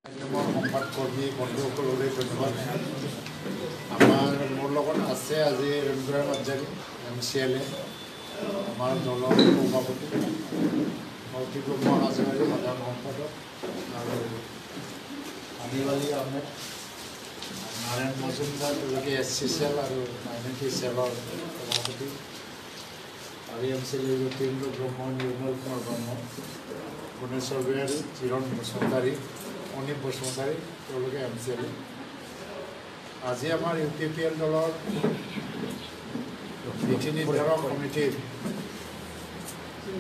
সংবাদকৰ্মী বন্ধুসকললৈ ধন্যবাদ। আমাৰ মোৰ লগত আছে আজি ৰবীন্দ্ৰ নাৰ্জাৰী MCLA, আমাৰ দলৰ সভাপতি মৌতিক হাজৰিকা সাধাৰণ সম্পাদক আৰু আনিৱালী আহমেদ, নাৰায়ণ মজুমদাৰ, তেওঁলোকে SCCL আৰু INTCL-ৰ সভাপতি, আৰু MCLA যতীন্দ্ৰ ব্ৰহ্ম, নিৰ্মল কুমাৰ ব্ৰহ্ম, গুণেশ্বৰ বেয়াৰী, চিৰণ বসুমতাৰী, অনিপ বসুমতাৰী, তেওঁলোকে MCLA। আজি আমাৰ UPPL দলৰ নীতি নিৰ্ধাৰণ কমিটিৰ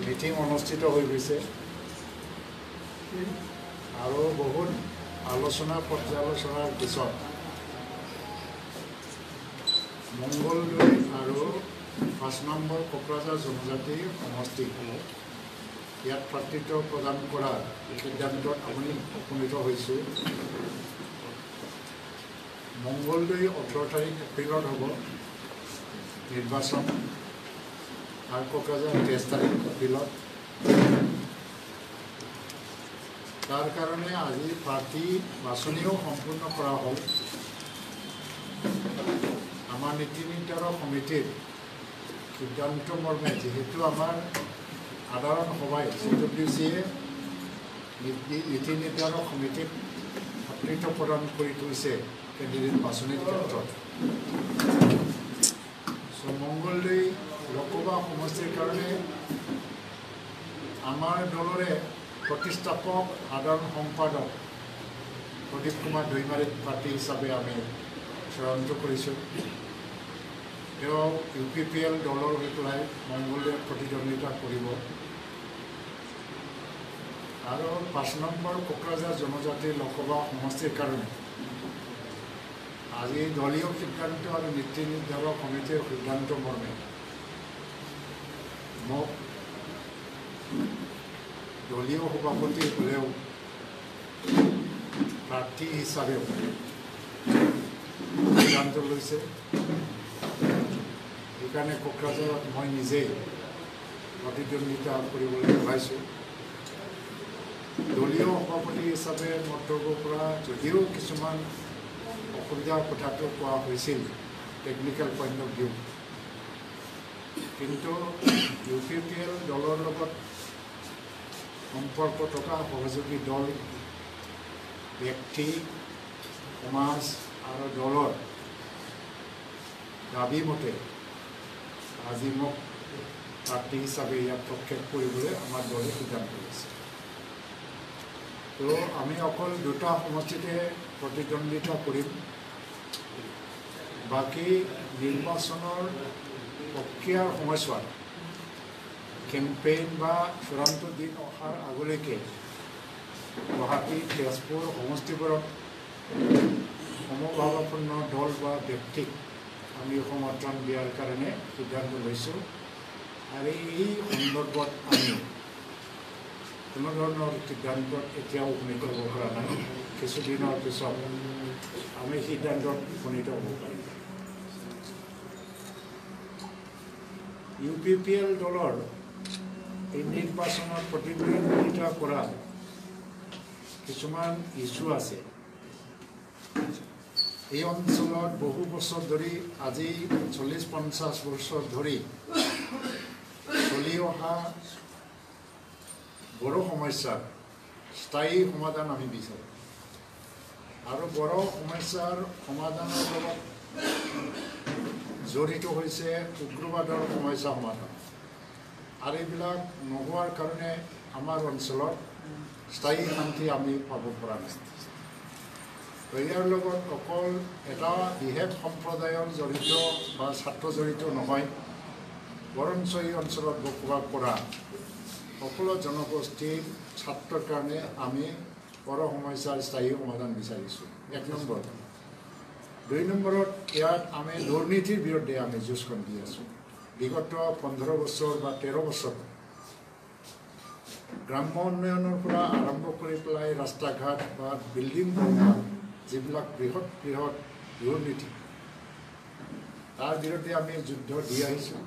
মিটিং অনুষ্ঠিত হৈ গৈছে আৰু বহুত পৰ্যালোচনাৰ পিছত মংগলদৈ আৰু 5 নম্বৰ কোকৰাঝাৰ জনজাতি সমষ্টি ইয়াত প্ৰাৰ্থিত্ব প্ৰদান কৰাৰ সিদ্ধান্তত আমি উপনীত হৈছোঁ। মংগলদৈ 18 তাৰিখ এপ্ৰিলত হ'ব নিৰ্বাচন আৰু কোকৰাঝাৰ 23 তাৰিখ এপ্ৰিলত। তাৰ কাৰণে আজি প্ৰাৰ্থী বাছনিও সম্পূৰ্ণ কৰা হ'ল। আমাৰ নীতি নিৰ্ধাৰণ সমিতিৰ সিদ্ধান্ত মৰ্মে যিহেতু আমাৰ সাধাৰণ সভাই CWCয়ে নীতি নিৰ্ধাৰণ সমিতিক নেতৃত্ব প্ৰদান কৰি থৈছে কেণ্ডিডেট বাছনিৰ ক্ষেত্ৰত। মংগলদৈ লোকসভা সমষ্টিৰ কাৰণে আমাৰ দলৰে প্ৰতিষ্ঠাপক সাধাৰণ সম্পাদক প্ৰদীপ কুমাৰ দৈমাৰীক প্ৰাৰ্থী হিচাপে আমি চূড়ান্ত কৰিছোঁ। তেওঁ UPPL দলৰ হৈ পেলাই মংগলদৈত প্ৰতিদ্বন্দ্বিতা কৰিব আৰু 5 নম্বৰ কোকৰাঝাৰ জনজাতি লোকসভা সমষ্টিৰ কাৰণে আজি দলীয় সিদ্ধান্ত আৰু নীতি নিৰ্ধাৰণ সমিতিৰ সিদ্ধান্ত মৰ্মে মোক দলীয় সভাপতি হ'লেও প্ৰাৰ্থী হিচাপেও সিদ্ধান্ত লৈছে। সেইকাৰণে কোকৰাঝাৰত মই নিজেই প্ৰতিদ্বন্দ্বিতা কৰিবলৈ ওলাইছোঁ। দলীয় সভাপতি হিচাপে মন্তব্য কৰা যদিও কিছুমান অসুবিধাৰ কথাটো কোৱা হৈছিল টেকনিকেল পইণ্ট অফ ভিউ, কিন্তু UPPL দলৰ লগত সম্পৰ্ক থকা সহযোগী দল, ব্যক্তি, সমাজ আৰু দলৰ দাবী মতে আজি মোক প্ৰাৰ্থী হিচাপে ইয়াত প্ৰক্ষেপ কৰিবলৈ আমাৰ দলে সিদ্ধান্ত লৈছে। তো আমি অকল 2টা সমষ্টিতে প্ৰতিদ্বন্দ্বিতা কৰিম। বাকী নিৰ্বাচনৰ প্ৰক্ৰিয়াৰ সময়ছোৱাত কেম্পেইন বা চূড়ান্ত দিন অহাৰ আগলৈকে গুৱাহাটী, তেজপুৰ সমষ্টিবোৰত সমভাৱাপন্ন দল বা ব্যক্তিক আমি সমৰ্থন দিয়াৰ কাৰণে সিদ্ধান্ত লৈছোঁ। আৰু এই সন্দৰ্ভত আমি কোনো ধৰণৰ সিদ্ধান্তত এতিয়াও উপনীত হ'ব পৰা নাই। কিছুদিনৰ পিছত আমি সিদ্ধান্তত উপনীত হ'ব পাৰিম। UPPL দলৰ এই নিৰ্বাচনত প্ৰতিদ্বন্দ্বিতা কৰা কিছুমান ইছ্যু আছে। এই অঞ্চলত বহু বছৰ ধৰি, আজি 40-50 বছৰ ধৰি চলি অহা বড়ো সমস্যাৰ স্থায়ী সমাধান আমি বিচাৰোঁ আৰু বড়ো সমস্যাৰ সমাধানৰ লগত জড়িত হৈছে উগ্ৰবাদৰ সমস্যা সমাধান। আৰু এইবিলাক নোহোৱাৰ কাৰণে আমাৰ অঞ্চলত স্থায়ী শান্তি আমি পাব পৰা নাই। ইয়াৰ লগত অকল এটা বিশেষ সম্প্ৰদায়ৰ জড়িত বা ছাত্ৰ জড়িত নহয়, বৰঞ্চ এই অঞ্চলত বসবাস কৰা সকলো জনগোষ্ঠীৰ ছাত্ৰৰ কাৰণে আমি বড়ো সমস্যাৰ স্থায়ী সমাধান বিচাৰিছোঁ। 1 নম্বৰ। 2 নম্বৰত ইয়াত আমি দুৰ্নীতিৰ বিৰুদ্ধে আমি যুঁজখন দি আছোঁ। বিগত 15 বছৰ বা 13 বছৰ গ্ৰাম্য উন্নয়নৰ পৰা আৰম্ভ কৰি পেলাই ৰাস্তা ঘাট বা বিল্ডিং বনোৱা যিবিলাক বৃহৎ দুৰ্নীতি, তাৰ বিৰুদ্ধে আমি যুদ্ধ দি আহিছোঁ।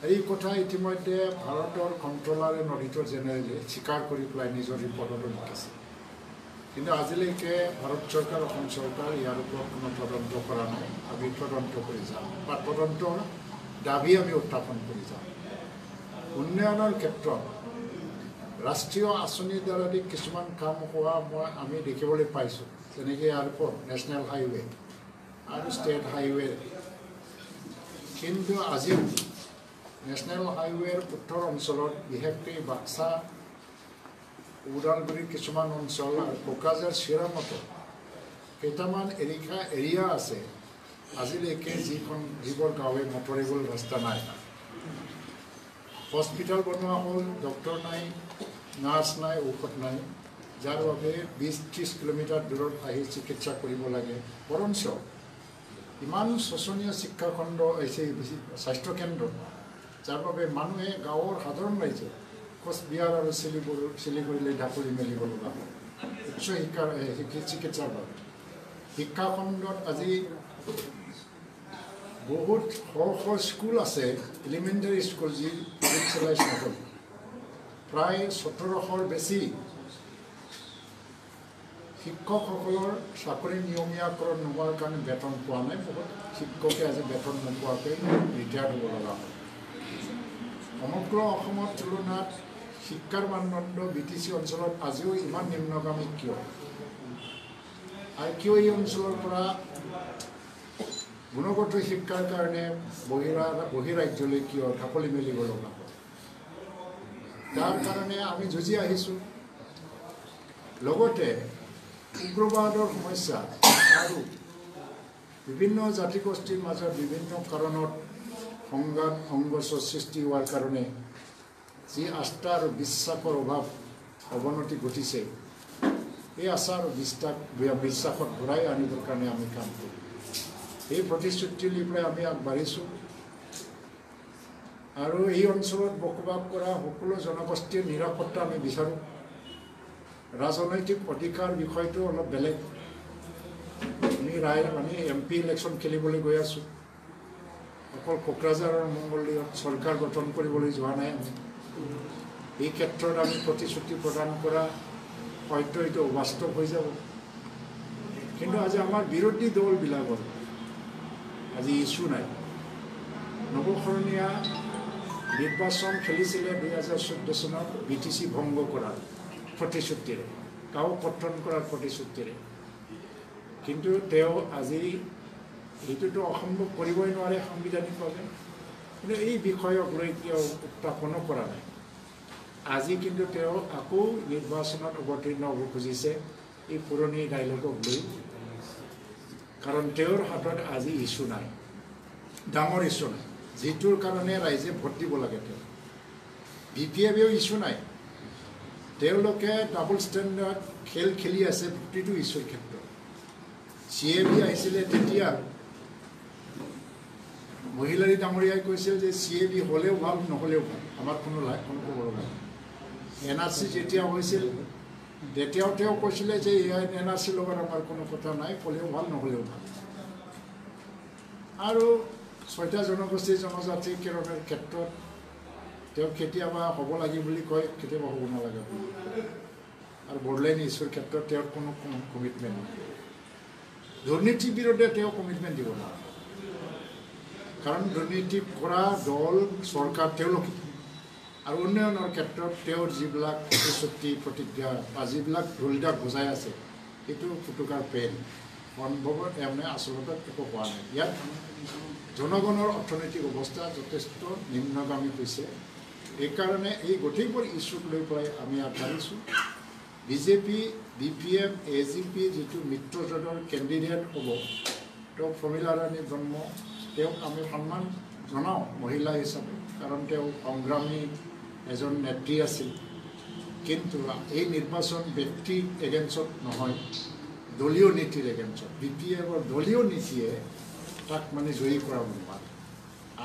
এই কথা ইতিমধ্যে ভাৰতৰ কণ্ট্ৰলাৰ এণ্ড অডিটৰ জেনেৰেলে স্বীকাৰ কৰি পেলাই নিজৰ ৰিপৰ্টত লিখিছে। কিন্তু আজিলৈকে ভাৰত চৰকাৰ অসম চৰকাৰ ইয়াৰ ওপৰত কোনো তদন্ত কৰা নাই আমি তদন্ত কৰি যাম বা তদন্তৰ দাবী আমি উত্থাপন কৰি যাম উন্নয়নৰ ক্ষেত্ৰত ৰাষ্ট্ৰীয় আঁচনিৰ দ্বাৰা কিছুমান কাম হোৱা আমি দেখিবলৈ পাইছোঁ যেনেকৈ এয়াৰপোৰ্ট নেশ্যনেল হাইৱে আৰু ষ্টেট হাইৱে কিন্তু আজিও নেশ্যনেল হাইৱেৰ উত্তৰ অঞ্চলত বিশেষকৈ বাক্সা ওদালগুৰিৰ কিছুমান অঞ্চল আৰু কোকৰাঝাৰ চিৰাঙতো কেইটামান এৰিয়া আছে আজিলৈকে যিবোৰ গাঁৱে মটৰেবল ৰাস্তা নাই হস্পিটেল বনোৱা হ'ল ডক্টৰ নাই নাৰ্ছ নাই ঔষধ নাই যাৰ বাবে 20-30 কিলোমিটাৰ দূৰত আহি চিকিৎসা কৰিব লাগে বৰঞ্চ ইমান শোচনীয় শিক্ষাখণ্ড হৈছে স্বাস্থ্যকেন্দ্ৰ যাৰ বাবে মানুহে গাঁৱৰ সাধাৰণ ৰাইজে কোচবিহাৰ আৰু শিলিগুৰিলৈ ঢাপলি মেলিব লগা হয় উচ্চ শিক্ষাৰ চিকিৎসাৰ বাবে শিক্ষাখণ্ডত আজি বহুত শ স্কুল আছে এলিমেণ্টাৰী স্কুল যি ডিজিটেলাইজ নহ'ল প্ৰায় 1700ৰ বেছি শিক্ষকসকলৰ চাকৰি নিয়মীয়াকৰণ নোহোৱাৰ কাৰণে বেতন পোৱা নাই বহুত শিক্ষকে আজি বেতন নোপোৱাকৈ ৰিটায়াৰ হ'ব লগা হয় সমগ্ৰ অসমৰ তুলনাত শিক্ষাৰ মানদণ্ড BTC অঞ্চলত আজিও ইমান নিম্নগামী কিয় আৰু কিয় এই অঞ্চলৰ পৰা গুণগত শিক্ষাৰ কাৰণে বহিৰাজ্যলৈ কিয় ঢাপলি মেলিব লগা হয় তাৰ কাৰণে আমি যুঁজি আহিছোঁ লগতে উগ্ৰবাদৰ সমস্যা আৰু বিভিন্ন জাতিগোষ্ঠীৰ মাজত বিভিন্ন কাৰণত সংঘাত সংঘৰ্ষ সৃষ্টি হোৱাৰ কাৰণে যি আস্থা আৰু বিশ্বাসৰ অভাৱ অৱনতি ঘটিছে এই আশা আৰু বিশ্বাসত ঘূৰাই আনিবৰ কাৰণে আমি কাম কৰোঁ এই প্ৰতিশ্ৰুতি লৈ পেলাই আমি আগবাঢ়িছোঁ আৰু এই অঞ্চলত বসবাস কৰা সকলো জনগোষ্ঠীৰ নিৰাপত্তা আমি বিচাৰোঁ ৰাজনৈতিক অধিকাৰ বিষয়টো অলপ বেলেগ আমি MP ইলেকশ্যন খেলিবলৈ গৈ আছোঁ অকল কোকৰাঝাৰ আৰু মংগলদৈত চৰকাৰ গঠন কৰিবলৈ যোৱা নাই আমি এই ক্ষেত্ৰত আমি প্ৰতিশ্ৰুতি প্ৰদান কৰা হয়তো এইটো অবাস্তৱ হৈ যাব কিন্তু আজি আমাৰ বিৰোধী দলবিলাকৰ আজি ইছ্যু নাই নৱসৰণীয়া নিৰ্বাচন খেলিছিলে 2014 চনত BTC ভংগ কৰাৰ প্ৰতিশ্ৰুতিৰে গাঁও গঠন কৰাৰ প্ৰতিশ্ৰুতিৰে কিন্তু তেওঁ আজি এইটোতো অসম্ভৱ কৰিবই নোৱাৰে সাংবিধানিকভাৱে কিন্তু এই বিষয়ক লৈ তেওঁ উত্থাপনো কৰা নাই আজি কিন্তু তেওঁ আকৌ নিৰ্বাচনত অৱতীৰ্ণ হ'ব খুজিছে এই পুৰণি ডাইলগক লৈ কাৰণ তেওঁৰ হাতত আজি ইছ্যু নাই ডাঙৰ ইছ্যু নাই যিটোৰ কাৰণে ৰাইজে ভোট দিব লাগে তেওঁ BPFও ইছ্যু নাই তেওঁলোকে ডাবল ষ্টেণ্ডাৰ্ড খেল খেলি আছে প্ৰতিটো ইছ্যুৰ ক্ষেত্ৰত CAB আহিছিলে তেতিয়া মহিলাৰী ডাঙৰীয়াই কৈছিল যে CAB হ'লেও ভাল নহ'লেও ভাল আমাৰ কোনো ক'ব লগা নাই NRC যেতিয়া হৈছিল তেতিয়াও তেওঁ কৈছিলে যে NRC লগত আমাৰ কোনো কথা নাই ক'লেও ভাল নহ'লেও ভাল আৰু 6টা জনগোষ্ঠী জনজাতিকৰণৰ ক্ষেত্ৰত তেওঁ কেতিয়াবা হ'ব লাগে বুলি কয় কেতিয়াবা হ'ব নালাগে বুলি আৰু বড়োলেণ্ড ইছ্যুৰ ক্ষেত্ৰত তেওঁৰ কোনো কমিটমেণ্ট নাই দুৰ্নীতিৰ বিৰুদ্ধে তেওঁ কমিটমেণ্ট দিব নোৱাৰে কাৰণ দুৰ্নীতি কৰা দল চৰকাৰ তেওঁলোকে আৰু উন্নয়নৰ ক্ষেত্ৰত তেওঁৰ যিবিলাক প্ৰতিশ্ৰুতি প্ৰতিজ্ঞা বা যিবিলাক ঢোলডাক বজাই আছে সেইটো ফুটুকাৰ পেন সম্ভৱত এনে আচলতে একো হোৱা নাই ইয়াত জনগণৰ অৰ্থনৈতিক অৱস্থা যথেষ্ট নিম্নগামী হৈছে এইকাৰণে এই গোটেইবোৰ ইছ্যুক লৈ পেলাই আমি আগবাঢ়িছোঁ BJP BPF AGP যিটো মিত্ৰজোঁটৰ কেণ্ডিডেট হ'ব তেওঁ প্ৰমীলা ৰাণী ব্ৰহ্ম তেওঁক আমি সন্মান জনাওঁ মহিলা হিচাপে কাৰণ তেওঁ সংগ্ৰামী এজন নেত্ৰী আছিল কিন্তু এই নিৰ্বাচন ব্যক্তি এগেইনষ্টত নহয় দলীয় নীতিৰ এগেইনষ্টত BPFৰ দলীয় নীতিয়ে তাক মানে জয়ী কৰাব নোৱাৰে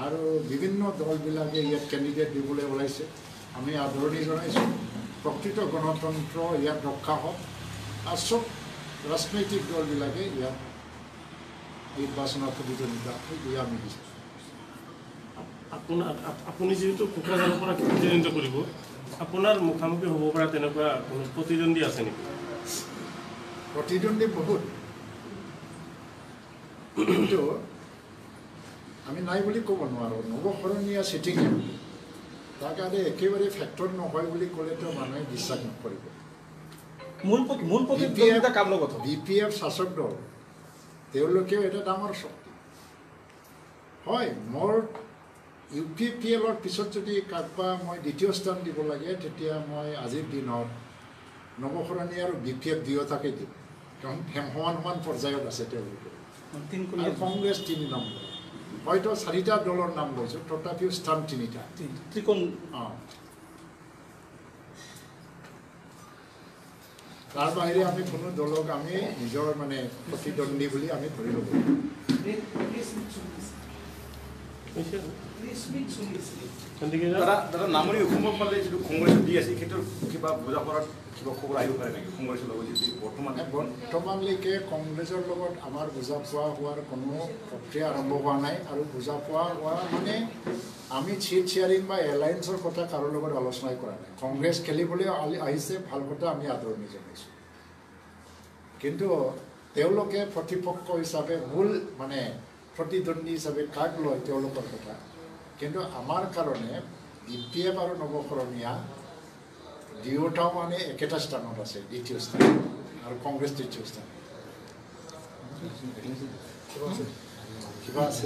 আৰু বিভিন্ন দলবিলাকে ইয়াত কেণ্ডিডেট দিবলৈ ওলাইছে আমি আদৰণি জনাইছোঁ প্ৰকৃত গণতন্ত্ৰ ইয়াত ৰক্ষা হওক আৰু চব ৰাজনৈতিক দলবিলাকে ইয়াত নিৰ্বাচনত প্ৰতিদ্বন্দ্বিতা হৈ আমি বিচাৰোঁ আপুনি যেহেতু কোকৰাঝাৰৰ পৰা প্ৰতিদ্বন্দ্বিতা কৰিব আপোনাৰ মুখামুখি হ'ব পৰা তেনেকুৱা কোনো প্ৰতিদ্বন্দ্বী আছে নেকি প্ৰতিদ্বন্দ্বী বহুত, কিন্তু আমি নাই বুলি ক'ব নোৱাৰোঁ। নৱশৰণীয়া চিটিং তাৰ কাৰণে একেবাৰে ফেক্টৰ নহয় বুলি ক'লেতো মানুহে বিশ্বাস নকৰিব। BPF শাসক দল তেওঁলোকেও এটা ডাঙৰ শক্তি হয়। মোৰ UPPLৰ পিছত যদি কাৰোবাক মই দ্বিতীয় স্থান দিব লাগে, তেতিয়া মই আজিৰ দিনত নৱশৰণীয়া আৰু BPF দুয়োটাকে দিম, কাৰণ সমান সমান পৰ্যায়ত আছে তেওঁলোকে। আৰু কংগ্ৰেছ 3 নম্বৰ, হয়তো 4টা দলৰ নাম লৈছোঁ, তথাপিও স্থান 3টা। তাৰ বাহিৰে আমি কোনো দলক আমি নিজৰ মানে প্ৰতিদ্বন্দ্বী বুলি আমি ধৰি ল'ব। দাদা নামনি অসমৰ ফালে যিটো কংগ্ৰেছে দি আছে, সেইটো কিবা বুজা পৰাত কিবা খবৰ আহিব পাৰে নেকি কংগ্ৰেছৰ লগত? যদি বৰ্তমানলৈকে কংগ্ৰেছৰ লগত আমাৰ বুজা পোৱা হোৱাৰ কোনো প্ৰক্ৰিয়া আৰম্ভ হোৱা নাই। আৰু বুজা পোৱা হোৱা মানে আমি চিট শ্বেয়াৰিং বা এলায়েন্সৰ কথা কাৰো লগত আলোচনাই কৰা নাই। কংগ্ৰেছ খেলিবলৈ আহিছে, ভাল কথা, আমি আদৰণি জনাইছোঁ। কিন্তু তেওঁলোকে প্ৰতিপক্ষ হিচাপে মূল মানে প্ৰতিদ্বন্দ্বী হিচাপে কাক লয় তেওঁলোকৰ কথা। কিন্তু আমাৰ কাৰণে BPF আৰু নৱশৰণীয়া দুয়োটাও মানে একেটা স্থানত আছে, দ্বিতীয় স্থান, আৰু কংগ্ৰেছ তৃতীয় স্থান। কিবা আছে?